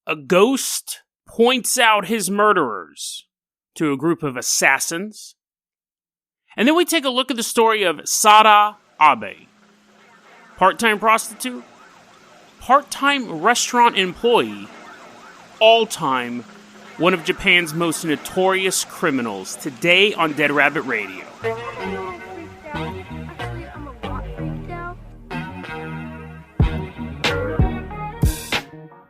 A ghost points out his murderers to a group of assassins. And then we take a look at the story of Sada Abe. Part-time prostitute, part-time restaurant employee, all-time one of Japan's most notorious criminals. Today on Dead Rabbit Radio.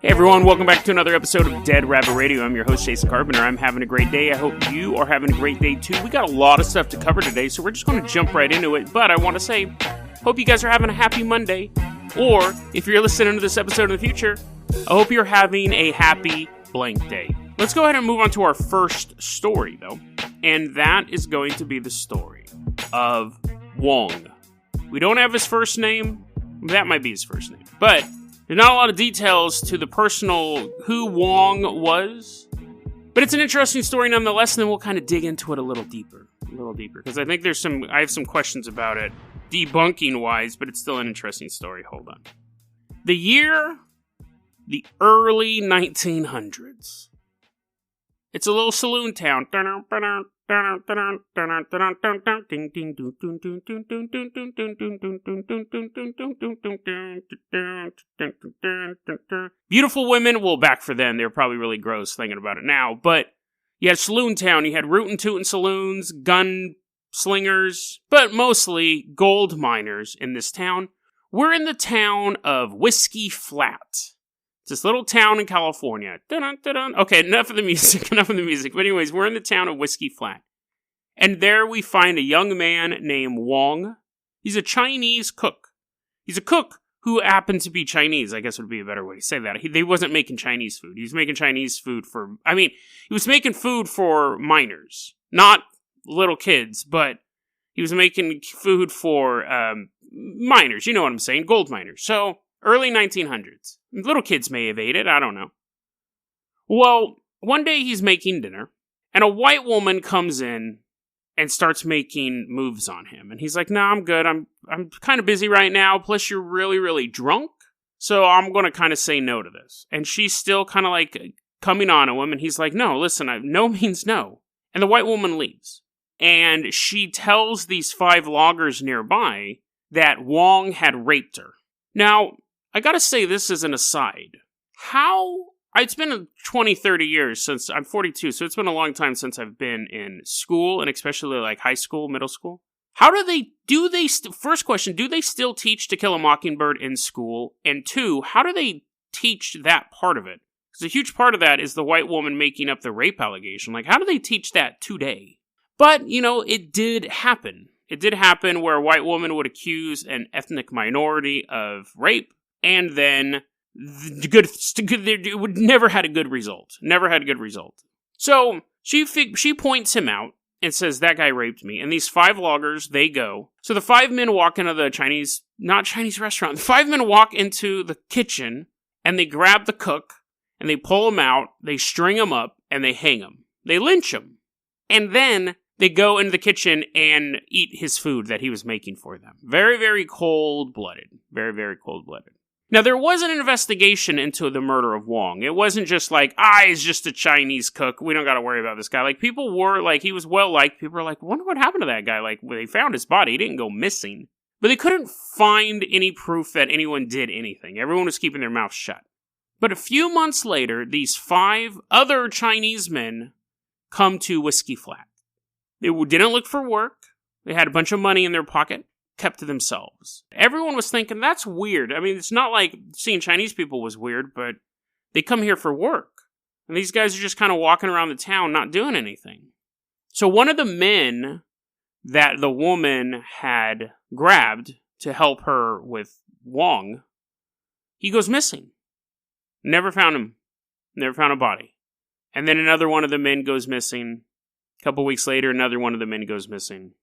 Hey everyone, welcome back to another episode of Dead Rabbit Radio. I'm your host, Jason Carpenter. I'm having a great day. I hope you are having a great day too. We got a lot of stuff to cover today, so we're just going to jump right into it. But I want to say, hope you guys are having a happy Monday. Or, if you're listening to this episode in the future, I hope you're having a happy blank day. Let's go ahead and move on to our first story, though. And that is going to be the story of Wong. We don't have his first name. That might be his first name. But there's not a lot of details to the personal who Wong was. But it's an interesting story nonetheless, and then we'll kind of dig into it a little deeper. Because I think I have some questions about it, debunking-wise, but it's still an interesting story. Hold on. The early 1900s. It's a little saloon town. Beautiful women. Well, back for then, they were probably really gross thinking about it now. But you had saloon town. You had rootin' tootin' saloons, gun slingers, but mostly gold miners in this town. We're in the town of Whiskey Flat. It's this little town in California. Dun-dun-dun-dun. Okay, enough of the music. But anyways, we're in the town of Whiskey Flat. And there we find a young man named Wong. He's a Chinese cook. He's a cook who happened to be Chinese, I guess would be a better way to say that. He wasn't making Chinese food. He was making Chinese food he was making food for miners. Not little kids, but he was making food for miners. You know what I'm saying? Gold miners. So, early 1900s. Little kids may have ate it, I don't know. Well, one day he's making dinner, and a white woman comes in and starts making moves on him. And he's like, no, I'm good. I'm kind of busy right now, plus you're really, really drunk, so I'm going to kind of say no to this. And she's still kind of like coming on to him, and he's like, no, listen, no means no. And the white woman leaves. And she tells these 5 loggers nearby that Wong had raped her. Now, I gotta say this as an aside. It's been 20, 30 years since, I'm 42, so it's been a long time since I've been in school, and especially like high school, middle school. First question, do they still teach To Kill a Mockingbird in school? And 2, how do they teach that part of it? Because a huge part of that is the white woman making up the rape allegation. Like, how do they teach that today? But, it did happen. It did happen where a white woman would accuse an ethnic minority of rape, and then it would never had a good result. Never had a good result. So she points him out and says, that guy raped me. And these 5 loggers, they go. So the 5 men walk into the not Chinese restaurant. The 5 men walk into the kitchen and they grab the cook and they pull him out. They string him up and they hang him. They lynch him. And then they go into the kitchen and eat his food that he was making for them. Very, very cold-blooded. Very, very cold-blooded. Now, there was an investigation into the murder of Wong. It wasn't just like, he's just a Chinese cook. We don't got to worry about this guy. Like, people were, like, he was well-liked. People were like, wonder what happened to that guy. Like, when they found his body, he didn't go missing. But they couldn't find any proof that anyone did anything. Everyone was keeping their mouth shut. But a few months later, these 5 other Chinese men come to Whiskey Flat. They didn't look for work. They had a bunch of money in their pocket, kept to themselves. Everyone was thinking, that's weird. I mean, it's not like seeing Chinese people was weird, but they come here for work. And these guys are just kind of walking around the town, not doing anything. So one of the men that the woman had grabbed to help her with Wong, he goes missing. Never found him. Never found a body. And then another one of the men goes missing. A couple weeks later, another one of the men goes missing.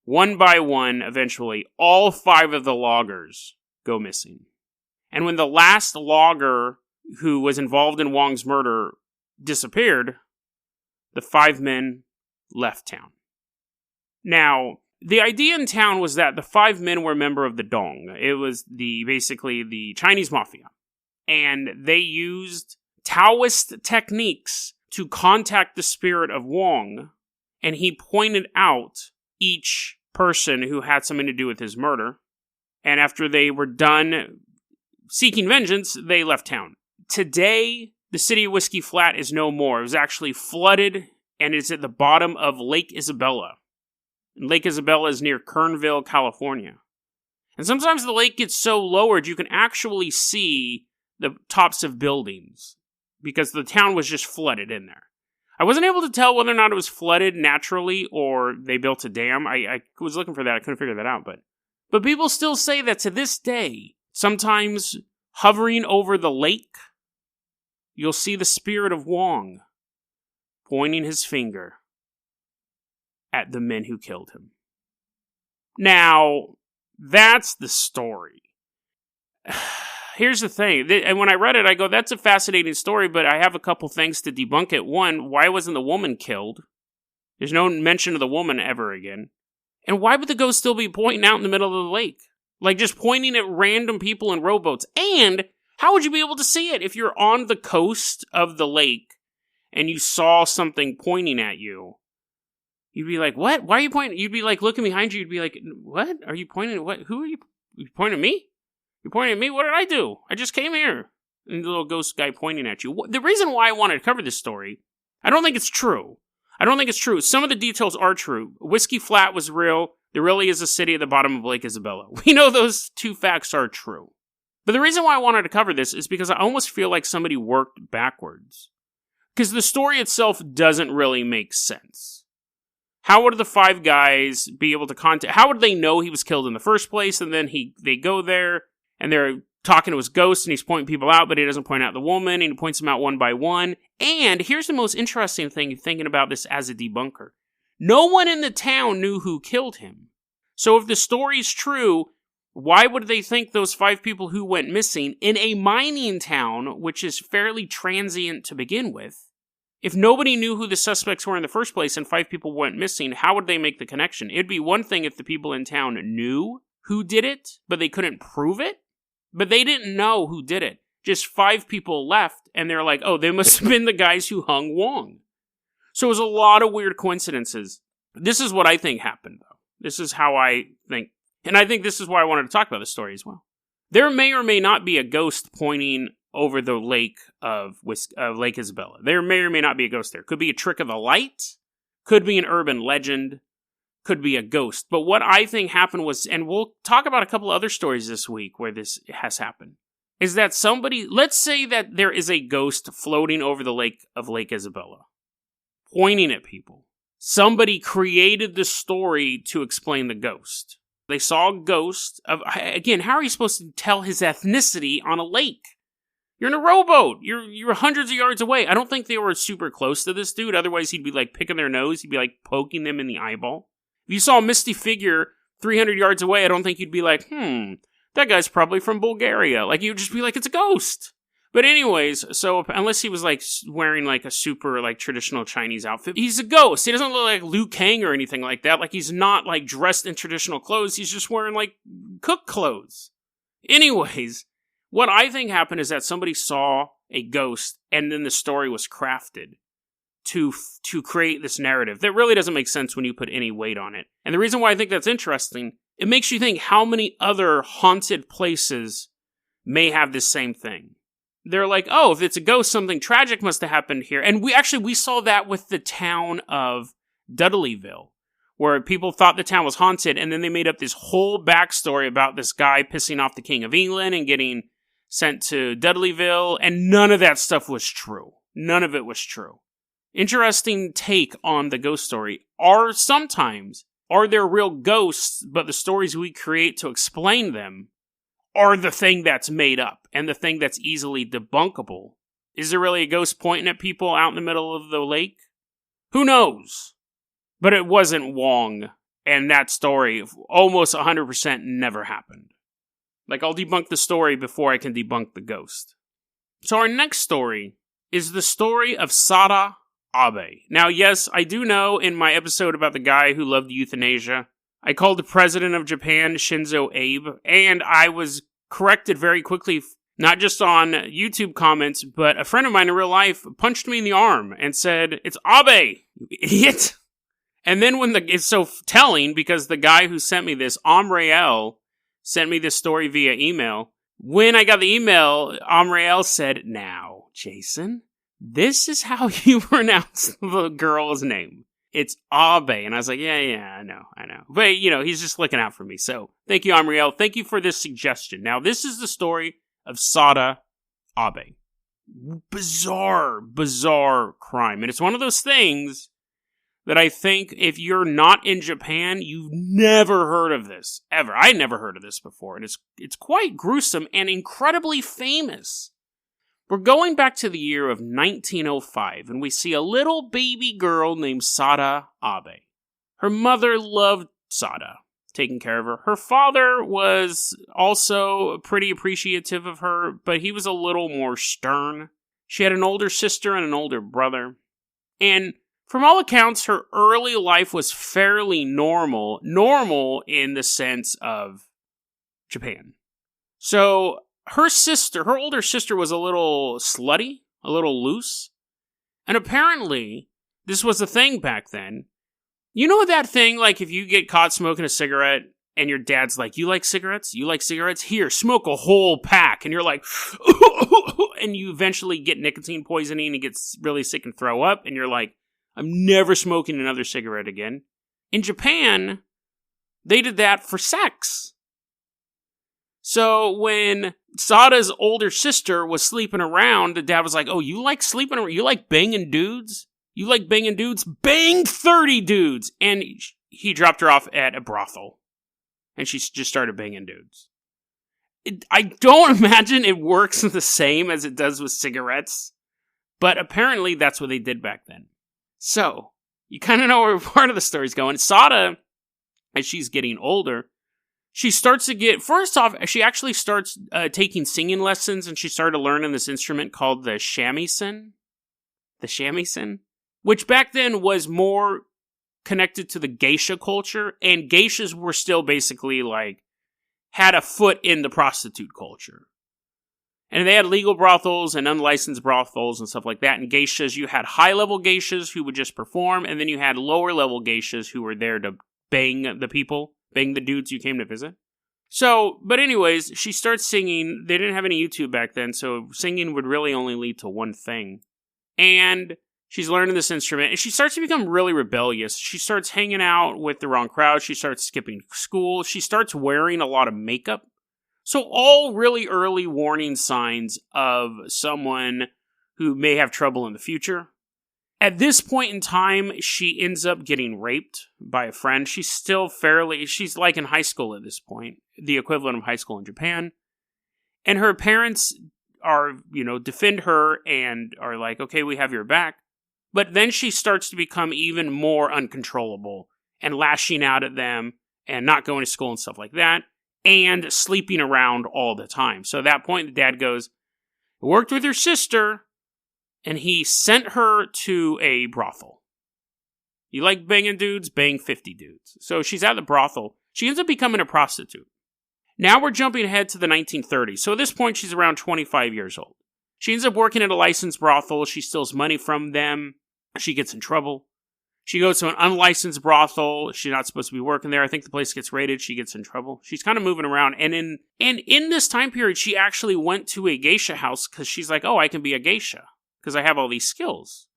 One by one, eventually, all 5 of the loggers go missing. And when the last logger who was involved in Wong's murder disappeared, the 5 men left town. Now, the idea in town was that the 5 men were a member of the Dong. It was basically the Chinese mafia. And they used Taoist techniques to contact the spirit of Wong, and he pointed out each person who had something to do with his murder. And after they were done seeking vengeance, they left town. Today, the city of Whiskey Flat is no more. It was actually flooded and is at the bottom of Lake Isabella. And Lake Isabella is near Kernville, California. And sometimes the lake gets so lowered you can actually see the tops of buildings because the town was just flooded in there. I wasn't able to tell whether or not it was flooded naturally or they built a dam. I was looking for that. I couldn't figure that out. But people still say that to this day, sometimes hovering over the lake, you'll see the spirit of Wong pointing his finger at the men who killed him. Now, that's the story. Here's the thing. And when I read it, I go, that's a fascinating story, but I have a couple things to debunk it. One, why wasn't the woman killed? There's no mention of the woman ever again. And why would the ghost still be pointing out in the middle of the lake? Like, just pointing at random people in rowboats. And how would you be able to see it if you're on the coast of the lake and you saw something pointing at you? You'd be like, what? Why are you pointing? You'd be like, looking behind you. You'd be like, what? Are you pointing at what? Who are you? You pointing at me? You're pointing at me? What did I do? I just came here. And the little ghost guy pointing at you. The reason why I wanted to cover this story, I don't think it's true. Some of the details are true. Whiskey Flat was real. There really is a city at the bottom of Lake Isabella. We know those two facts are true. But the reason why I wanted to cover this is because I almost feel like somebody worked backwards. Because the story itself doesn't really make sense. How would the five guys be able to contact... How would they know he was killed in the first place? And then they go there, and they're talking to his ghost, and he's pointing people out, but he doesn't point out the woman, and he points them out one by one. And here's the most interesting thing, thinking about this as a debunker. No one in the town knew who killed him. So if the story's true, why would they think those 5 people who went missing in a mining town, which is fairly transient to begin with, if nobody knew who the suspects were in the first place and 5 people went missing, how would they make the connection? It'd be one thing if the people in town knew who did it, but they couldn't prove it. But they didn't know who did it. Just 5 people left, and they're like, oh, they must have been the guys who hung Wong. So it was a lot of weird coincidences. This is what I think happened, though. This is how I think. And I think this is why I wanted to talk about this story as well. There may or may not be a ghost pointing over the lake of Lake Isabella. There may or may not be a ghost there. Could be a trick of the light. Could be an urban legend. Could be a ghost. But what I think happened was, and we'll talk about a couple other stories this week where this has happened, is that somebody, let's say that there is a ghost floating over the lake of Lake Isabella, pointing at people. Somebody created the story to explain the ghost. They saw a ghost of, again, how are you supposed to tell his ethnicity on a lake? You're in a rowboat. You're hundreds of yards away. I don't think they were super close to this dude. Otherwise, he'd be like picking their nose. He'd be like poking them in the eyeball. If you saw a misty figure 300 yards away, I don't think you'd be like, that guy's probably from Bulgaria. Like, you'd just be like, it's a ghost. But anyways, so unless he was like wearing like a super like traditional Chinese outfit, he's a ghost. He doesn't look like Liu Kang or anything like that. Like, he's not like dressed in traditional clothes. He's just wearing like cook clothes. Anyways, what I think happened is that somebody saw a ghost and then the story was crafted to create this narrative that really doesn't make sense when you put any weight on it. And the reason why I think that's interesting, it makes you think how many other haunted places may have this same thing. They're like, oh, if it's a ghost, something tragic must have happened here. And we saw that with the town of Dudleyville, where people thought the town was haunted, and then they made up this whole backstory about this guy pissing off the King of England and getting sent to Dudleyville, and none of that stuff was true. None of it was true. Interesting take on the ghost story. Are there real ghosts, but the stories we create to explain them are the thing that's made up and the thing that's easily debunkable? Is there really a ghost pointing at people out in the middle of the lake? Who knows? But it wasn't Wong, and that story almost 100% never happened. Like, I'll debunk the story before I can debunk the ghost. So our next story is the story of Sada Abe. Now, yes, I do know in my episode about the guy who loved euthanasia, I called the president of Japan Shinzo Abe, and I was corrected very quickly Not just on YouTube comments, but a friend of mine in real life punched me in the arm and said, "It's Abe, you idiot." And then it's so telling because the guy who sent me this, Amrael, sent me this story via email. When I got the email, Amrael said, "Now, Jason, this is how you pronounce the girl's name. It's Abe." And I was like, yeah, I know. But, he's just looking out for me. So, thank you, Amrael. Thank you for this suggestion. Now, this is the story of Sada Abe. Bizarre crime. And it's one of those things that I think if you're not in Japan, you've never heard of this, ever. I never heard of this before, and it's quite gruesome and incredibly famous. We're going back to the year of 1905, and we see a little baby girl named Sada Abe. Her mother loved Sada, taking care of her. Her father was also pretty appreciative of her, but he was a little more stern. She had an older sister and an older brother, and from all accounts, her early life was fairly normal in the sense of Japan. So her older sister was a little slutty, a little loose, and apparently this was a thing back then. You know that thing, like if you get caught smoking a cigarette and your dad's like, "You like cigarettes? You like cigarettes? Here, smoke a whole pack." And you're like, and you eventually get nicotine poisoning and get really sick and throw up, and you're like, "I'm never smoking another cigarette again." In Japan, they did that for sex. So when Sada's older sister was sleeping around, the dad was like, "Oh, you like sleeping around? You like banging dudes? You like banging dudes? Bang 30 dudes!" And he dropped her off at a brothel. And she just started banging dudes. I don't imagine it works the same as it does with cigarettes. But apparently that's what they did back then. So, you kind of know where part of the story's going. Sada, as she's getting older, she starts to get... First off, she actually starts taking singing lessons, and she started learning this instrument called the shamisen. The shamisen? Which back then was more connected to the geisha culture, and geishas were still basically, had a foot in the prostitute culture. And they had legal brothels and unlicensed brothels and stuff like that. And geishas, you had high-level geishas who would just perform, and then you had lower-level geishas who were there to bang the people, bang the dudes you came to visit. So, but anyways, she starts singing. They didn't have any YouTube back then, so singing would really only lead to one thing. And she's learning this instrument, and she starts to become really rebellious. She starts hanging out with the wrong crowd. She starts skipping school. She starts wearing a lot of makeup. So all really early warning signs of someone who may have trouble in the future. At this point in time, she ends up getting raped by a friend. She's like in high school at this point, the equivalent of high school in Japan. And her parents are, defend her and are like, "Okay, we have your back." But then she starts to become even more uncontrollable and lashing out at them and not going to school and stuff like that. And sleeping around all the time. So at that point, the dad goes, "I worked with your sister," and he sent her to a brothel. You like banging dudes? Bang 50 dudes. So she's at the brothel. She ends up becoming a prostitute. Now we're jumping ahead to the 1930s. So at this point, she's around 25 years old. She ends up working at a licensed brothel. She steals money from them. She gets in trouble. She goes to an unlicensed brothel. She's not supposed to be working there. I think the place gets raided. She gets in trouble. She's kind of moving around. And in this time period, she actually went to a geisha house because she's like, "Oh, I can be a geisha because I have all these skills."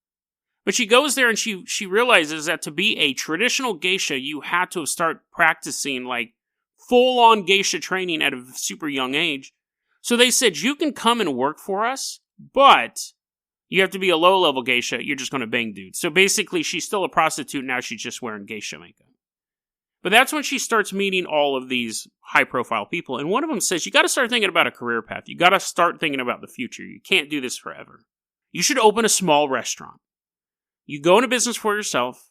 But she goes there and she realizes that to be a traditional geisha, you had to start practicing full-on geisha training at a super young age. So they said, "You can come and work for us, but you have to be a low-level geisha. You're just going to bang dudes." So basically, she's still a prostitute. Now she's just wearing geisha makeup. But that's when she starts meeting all of these high-profile people. And one of them says, "You got to start thinking about a career path. You got to start thinking about the future. You can't do this forever. You should open a small restaurant. You go into business for yourself."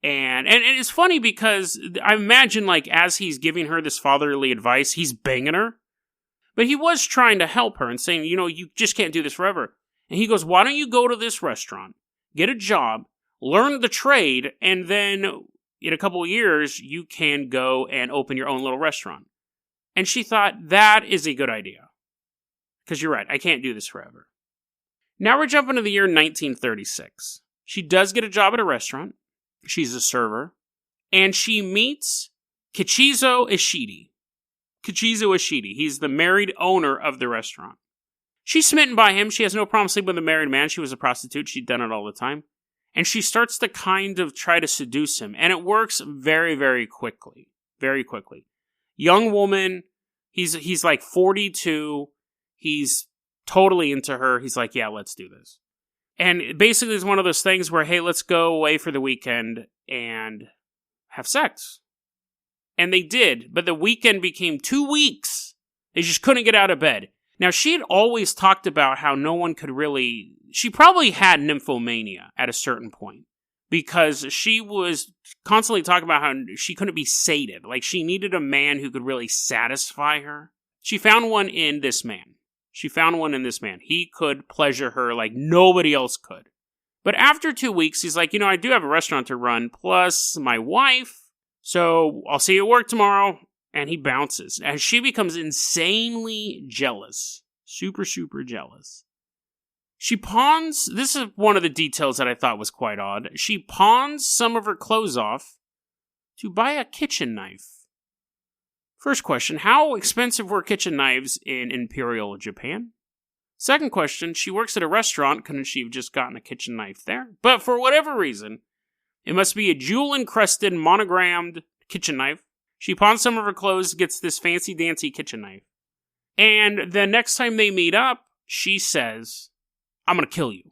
And it's funny because I imagine, as he's giving her this fatherly advice, he's banging her. But he was trying to help her and saying, you just can't do this forever. And he goes, "Why don't you go to this restaurant, get a job, learn the trade, and then in a couple of years, you can go and open your own little restaurant." And she thought, that is a good idea. Because you're right, I can't do this forever. Now we're jumping to the year 1936. She does get a job at a restaurant. She's a server. And she meets Kichizo Ishida. Kichizo Ishida. He's the married owner of the restaurant. She's smitten by him. She has no problem sleeping with a married man. She was a prostitute. She'd done it all the time. And she starts to kind of try to seduce him. And it works very, very quickly. Very quickly. Young woman. He's like 42. He's totally into her. He's like, yeah, let's do this. And basically it's one of those things where, hey, let's go away for the weekend and have sex. And they did. But the weekend became 2 weeks. They just couldn't get out of bed. Now, she had always talked about how no one could really... She probably had nymphomania at a certain point because she was constantly talking about how she couldn't be sated. Like, she needed a man who could really satisfy her. She found one in this man. He could pleasure her like nobody else could. But after 2 weeks, he's like, I do have a restaurant to run, plus my wife, so I'll see you at work tomorrow. And he bounces, as she becomes insanely jealous. Super, super jealous. She pawns, this is one of the details that I thought was quite odd. She pawns some of her clothes off to buy a kitchen knife. First question, how expensive were kitchen knives in Imperial Japan? Second question, she works at a restaurant. Couldn't she have just gotten a kitchen knife there? But for whatever reason, it must be a jewel-encrusted, monogrammed kitchen knife. She pawns some of her clothes, gets this fancy-dancy kitchen knife. And the next time they meet up, she says, I'm gonna kill you.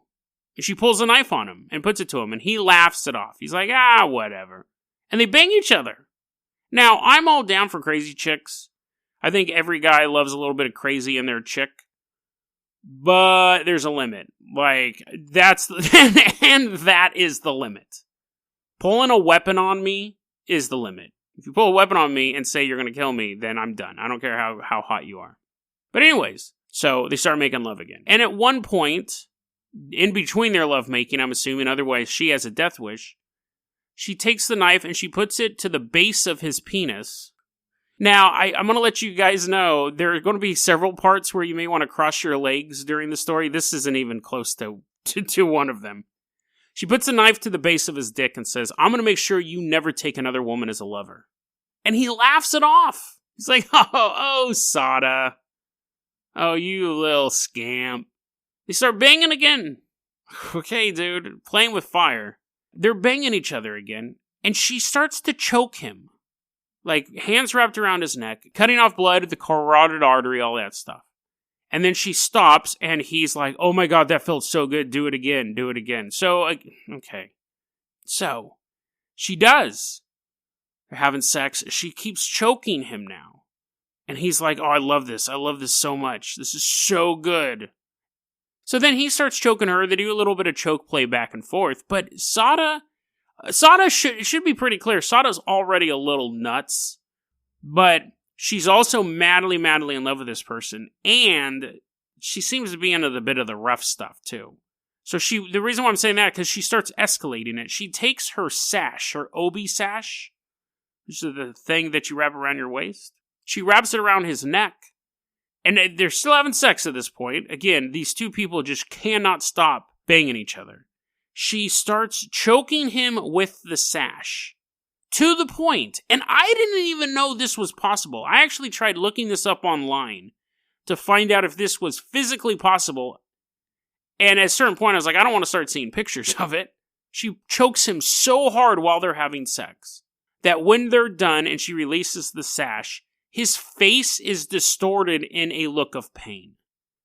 And she pulls a knife on him and puts it to him, and he laughs it off. He's like, whatever. And they bang each other. Now, I'm all down for crazy chicks. I think every guy loves a little bit of crazy in their chick. But there's a limit. Like, that's... and that is the limit. Pulling a weapon on me is the limit. If you pull a weapon on me and say you're going to kill me, then I'm done. I don't care how hot you are. But anyways, so they start making love again. And at one point, in between their lovemaking, I'm assuming, otherwise she has a death wish, she takes the knife and she puts it to the base of his penis. Now, I'm going to let you guys know, there are going to be several parts where you may want to cross your legs during the story. This isn't even close to one of them. She puts a knife to the base of his dick and says, I'm going to make sure you never take another woman as a lover. And he laughs it off. He's like, oh, Sada. Oh, you little scamp. They start banging again. Okay, dude, playing with fire. They're banging each other again, and she starts to choke him. Like, hands wrapped around his neck, cutting off blood, the carotid artery, all that stuff. And then she stops, and he's like, oh my god, that felt so good, do it again. So, okay. So, she does. They're having sex. She keeps choking him now. And he's like, oh, I love this so much. This is so good. So then he starts choking her. They do a little bit of choke play back and forth. But Sada should be pretty clear. Sada's already a little nuts. But she's also madly, madly in love with this person. And she seems to be into the bit of the rough stuff, too. So the reason why I'm saying that, because she starts escalating it. She takes her sash, her obi sash, which is the thing that you wrap around your waist. She wraps it around his neck. And they're still having sex at this point. Again, these two people just cannot stop banging each other. She starts choking him with the sash. To the point, and I didn't even know this was possible. I actually tried looking this up online to find out if this was physically possible. And at a certain point, I was like, I don't want to start seeing pictures of it. She chokes him so hard while they're having sex that when they're done and she releases the sash, his face is distorted in a look of pain.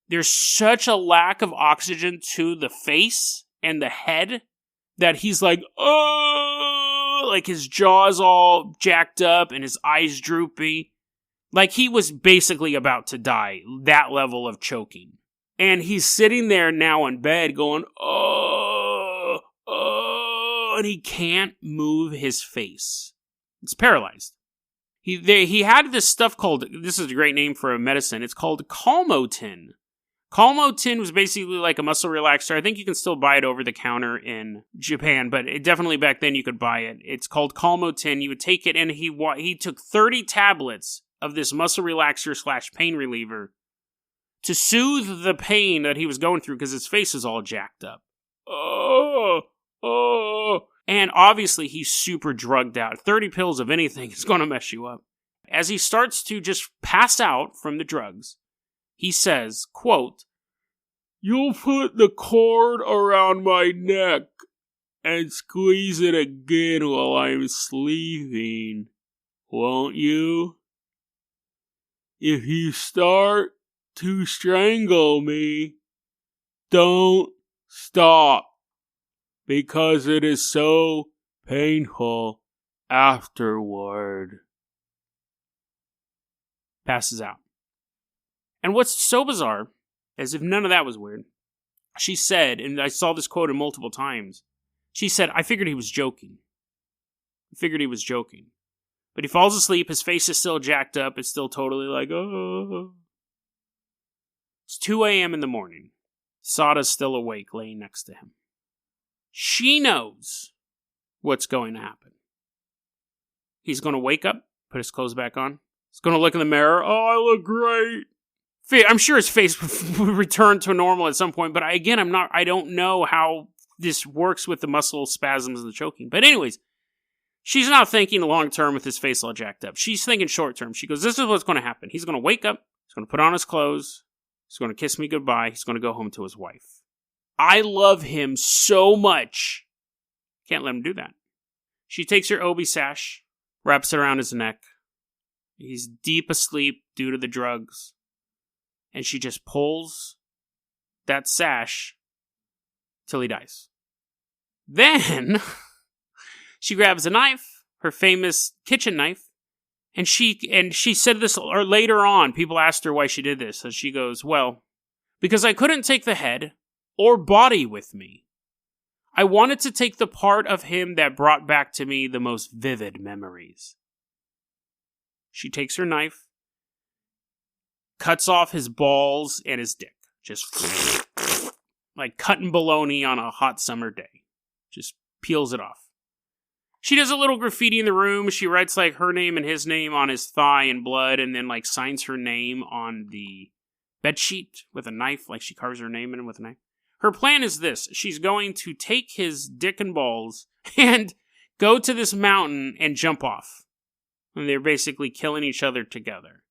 There's such a lack of oxygen to the face and the head that he's like, oh, like his jaw's all jacked up and his eyes droopy. Like he was basically about to die, that level of choking. And he's sitting there now in bed going, oh, and he can't move his face. It's paralyzed. He had this stuff called, this is a great name for a medicine, it's called Calmotin. Calmotin was basically like a muscle relaxer. I think you can still buy it over the counter in Japan, but definitely back then you could buy it. It's called Calmotin. You would take it, and he took 30 tablets of this muscle relaxer / pain reliever to soothe the pain that he was going through because his face is all jacked up. Oh. And obviously he's super drugged out. 30 pills of anything is going to mess you up. As he starts to just pass out from the drugs, he says, quote, "You'll put the cord around my neck and squeeze it again while I'm sleeping, won't you? If you start to strangle me, don't stop, because it is so painful afterward." Passes out. And what's so bizarre, as if none of that was weird, she said, and I saw this quoted multiple times, she said, "I figured he was joking. But he falls asleep, his face is still jacked up, it's still totally like, oh. It's 2 a.m. in the morning. Sada's still awake, laying next to him. She knows what's going to happen. He's going to wake up, put his clothes back on. He's going to look in the mirror. Oh, I look great. I'm sure his face will return to normal at some point, but I don't know how this works with the muscle spasms and the choking. But anyways, she's not thinking long term with his face all jacked up. She's thinking short term. She goes, this is what's going to happen. He's going to wake up. He's going to put on his clothes. He's going to kiss me goodbye. He's going to go home to his wife. I love him so much. Can't let him do that. She takes her obi sash, wraps it around his neck. He's deep asleep due to the drugs. And she just pulls that sash till he dies. Then she grabs a knife, her famous kitchen knife, and she said this or later on. People asked her why she did this, and she goes, "Well, because I couldn't take the head or body with me. I wanted to take the part of him that brought back to me the most vivid memories." She takes her knife, cuts off his balls and his dick. Just like cutting bologna on a hot summer day. Just peels it off. She does a little graffiti in the room. She writes like her name and his name on his thigh in blood, and then like signs her name on the bed sheet with a knife. Like she carves her name in it with a knife. Her plan is this. She's going to take his dick and balls and go to this mountain and jump off. And they're basically killing each other together.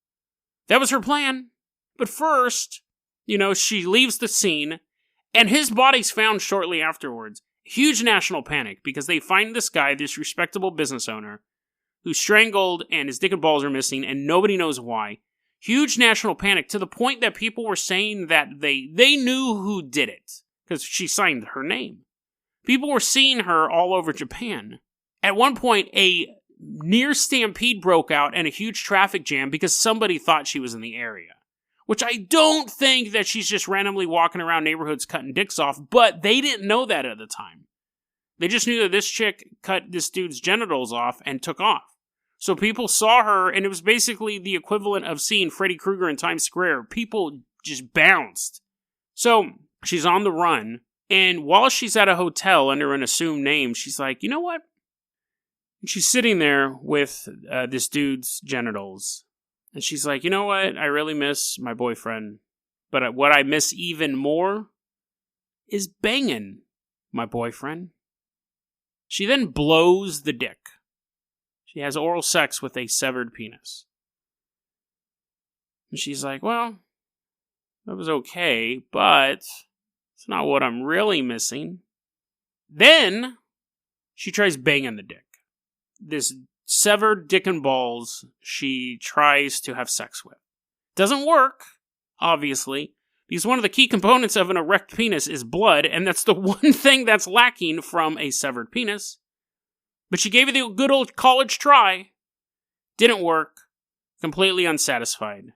That was her plan. But first, she leaves the scene, and his body's found shortly afterwards. Huge national panic, because they find this guy, this respectable business owner, who's strangled and his dick and balls are missing, and nobody knows why. Huge national panic, to the point that people were saying that they knew who did it, because she signed her name. People were seeing her all over Japan. At one point, a near stampede broke out and a huge traffic jam because somebody thought she was in the area. Which I don't think that she's just randomly walking around neighborhoods cutting dicks off, but they didn't know that at the time. They just knew that this chick cut this dude's genitals off and took off. So people saw her, and it was basically the equivalent of seeing Freddy Krueger in Times Square. People just bounced. So she's on the run, and while she's at a hotel under an assumed name, she's like, you know what? And she's sitting there with this dude's genitals. And she's like, you know what? I really miss my boyfriend. But what I miss even more is banging my boyfriend. She then blows the dick. She has oral sex with a severed penis. And she's like, well, that was okay, but it's not what I'm really missing. Then she tries banging the dick. This severed dick and balls she tries to have sex with. Doesn't work, obviously, because one of the key components of an erect penis is blood, and that's the one thing that's lacking from a severed penis. But she gave it the good old college try. Didn't work. Completely unsatisfied.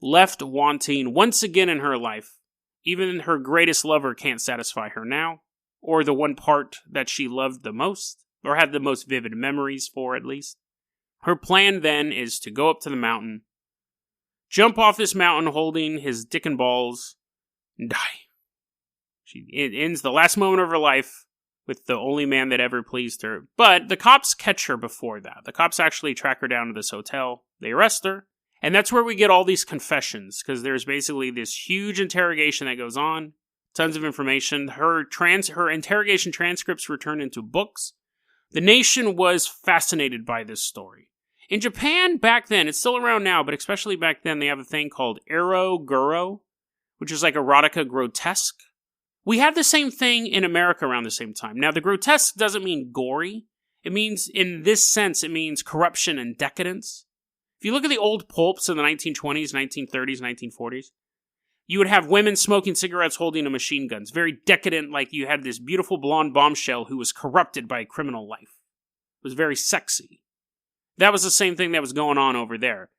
Left wanting once again in her life. Even her greatest lover can't satisfy her now, or the one part that she loved the most. Or had the most vivid memories for, at least. Her plan then is to go up to the mountain, jump off this mountain holding his dick and balls, and die. It ends the last moment of her life with the only man that ever pleased her. But the cops catch her before that. The cops actually track her down to this hotel. They arrest her. And that's where we get all these confessions, because there's basically this huge interrogation that goes on, tons of information. Her interrogation transcripts were turned into books. The nation was fascinated by this story. In Japan, back then, it's still around now, but especially back then, they have a thing called ero-guro, which is like erotica grotesque. We had the same thing in America around the same time. Now, the grotesque doesn't mean gory. It means, in this sense, it means corruption and decadence. If you look at the old pulps in the 1920s, 1930s, 1940s, you would have women smoking cigarettes holding a machine guns. Very decadent, like you had this beautiful blonde bombshell who was corrupted by a criminal life. It was very sexy. That was the same thing that was going on over there.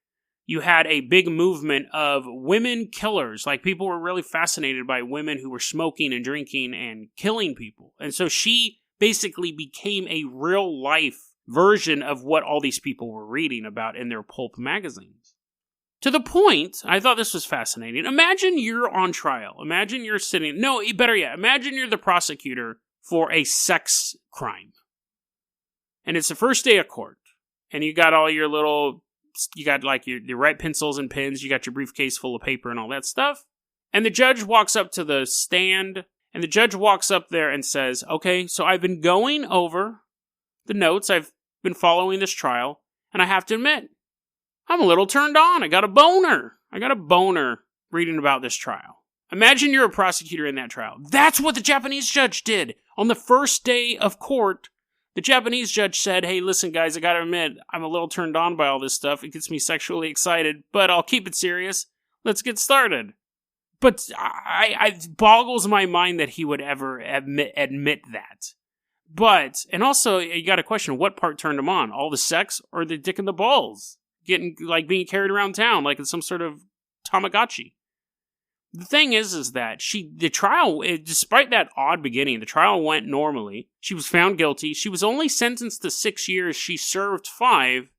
You had a big movement of women killers. Like, people were really fascinated by women who were smoking and drinking and killing people. And so she basically became a real-life version of what all these people were reading about in their pulp magazines. To the point, I thought this was fascinating. Imagine you're on trial. Imagine you're sitting... No, better yet, imagine you're the prosecutor for a sex crime. And it's the first day of court. And you got all your little... You got like your right pencils and pens. You got your briefcase full of paper and all that stuff. And the judge walks up to the stand. And the judge walks up there and says, okay, so I've been going over the notes. I've been following this trial. And I have to admit, I'm a little turned on. I got a boner reading about this trial. Imagine you're a prosecutor in that trial. That's what the Japanese judge did. On the first day of court, the Japanese judge said, hey, listen, guys, I gotta admit, I'm a little turned on by all this stuff. It gets me sexually excited, but I'll keep it serious. Let's get started. But it boggles my mind that he would ever admit that. But, and also, you gotta question, what part turned him on? All the sex or the dick and the balls? Being carried around town like it's some sort of Tamagotchi. The thing is that the trial, despite that odd beginning, the trial went normally. She was found guilty. She was only sentenced to 6 years. She served 5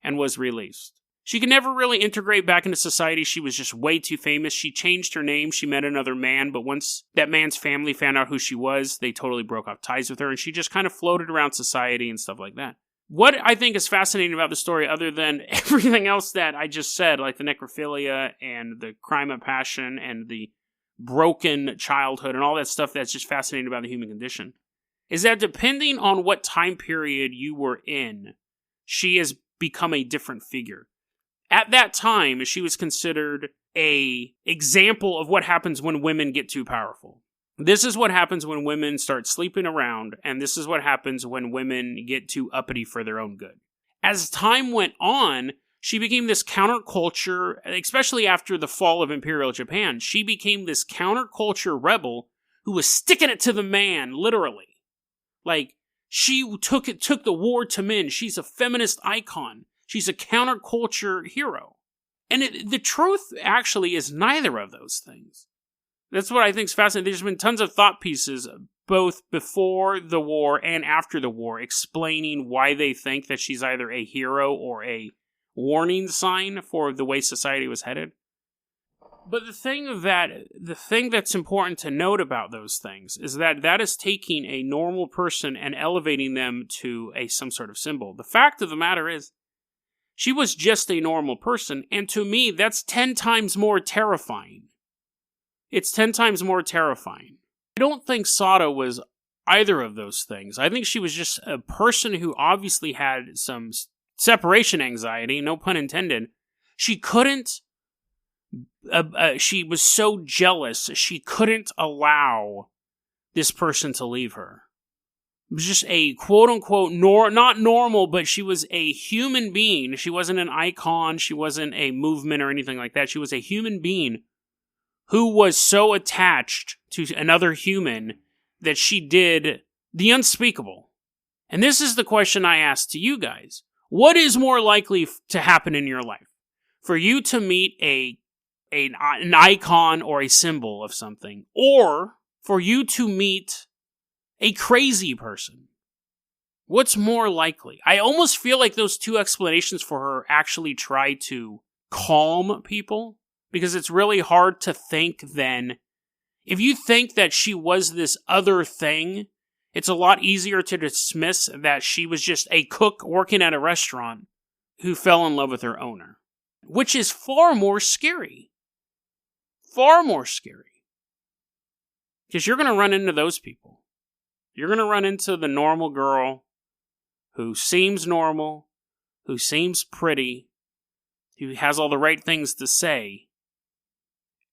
and was released. She could never really integrate back into society. She was just way too famous. She changed her name. She met another man, but once that man's family found out who she was, they totally broke off ties with her, and she just kind of floated around society and stuff like that. What I think is fascinating about the story, other than everything else that I just said, like the necrophilia and the crime of passion and the broken childhood and all that stuff that's just fascinating about the human condition, is that depending on what time period you were in, she has become a different figure. At that time, she was considered an example of what happens when women get too powerful. This is what happens when women start sleeping around, and this is what happens when women get too uppity for their own good. As time went on, she became this counterculture, especially after the fall of Imperial Japan. She became this counterculture rebel who was sticking it to the man, literally. Like, she took the war to men. She's a feminist icon. She's a counterculture hero. And the truth actually is neither of those things. That's what I think is fascinating. There's been tons of thought pieces, both before the war and after the war, explaining why they think that she's either a hero or a warning sign for the way society was headed. But the thing that's important to note about those things is that is taking a normal person and elevating them to some sort of symbol. The fact of the matter is, she was just a normal person, and to me, that's 10 times more terrifying. It's 10 times more terrifying. I don't think Sato was either of those things. I think she was just a person who obviously had some separation anxiety, no pun intended. She couldn't... she was so jealous, she couldn't allow this person to leave her. It was just a quote-unquote, not normal, but she was a human being. She wasn't an icon, she wasn't a movement or anything like that. She was a human being who was so attached to another human that she did the unspeakable. And this is the question I ask to you guys. What is more likely to happen in your life? For you to meet an icon or a symbol of something, or for you to meet a crazy person? What's more likely? I almost feel like those two explanations for her actually try to calm people, because it's really hard to think then. If you think that she was this other thing, it's a lot easier to dismiss that she was just a cook working at a restaurant who fell in love with her owner. which is far more scary. Far more scary. Because you're going to run into those people. You're going to run into the normal girl who seems normal, who seems pretty, who has all the right things to say.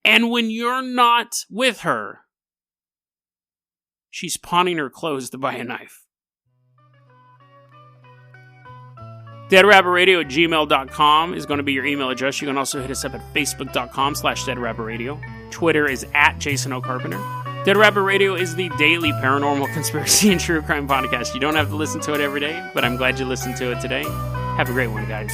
And when you're not with her, she's pawning her clothes to buy a knife. DeadRabbitRadio@gmail.com is going to be your email address. You can also hit us up at Facebook.com/DeadRabbitRadio. Twitter is @JasonO'Carpenter. Dead Rabbit Radio is the daily paranormal conspiracy and true crime podcast. You don't have to listen to it every day, but I'm glad you listened to it today. Have a great one, guys.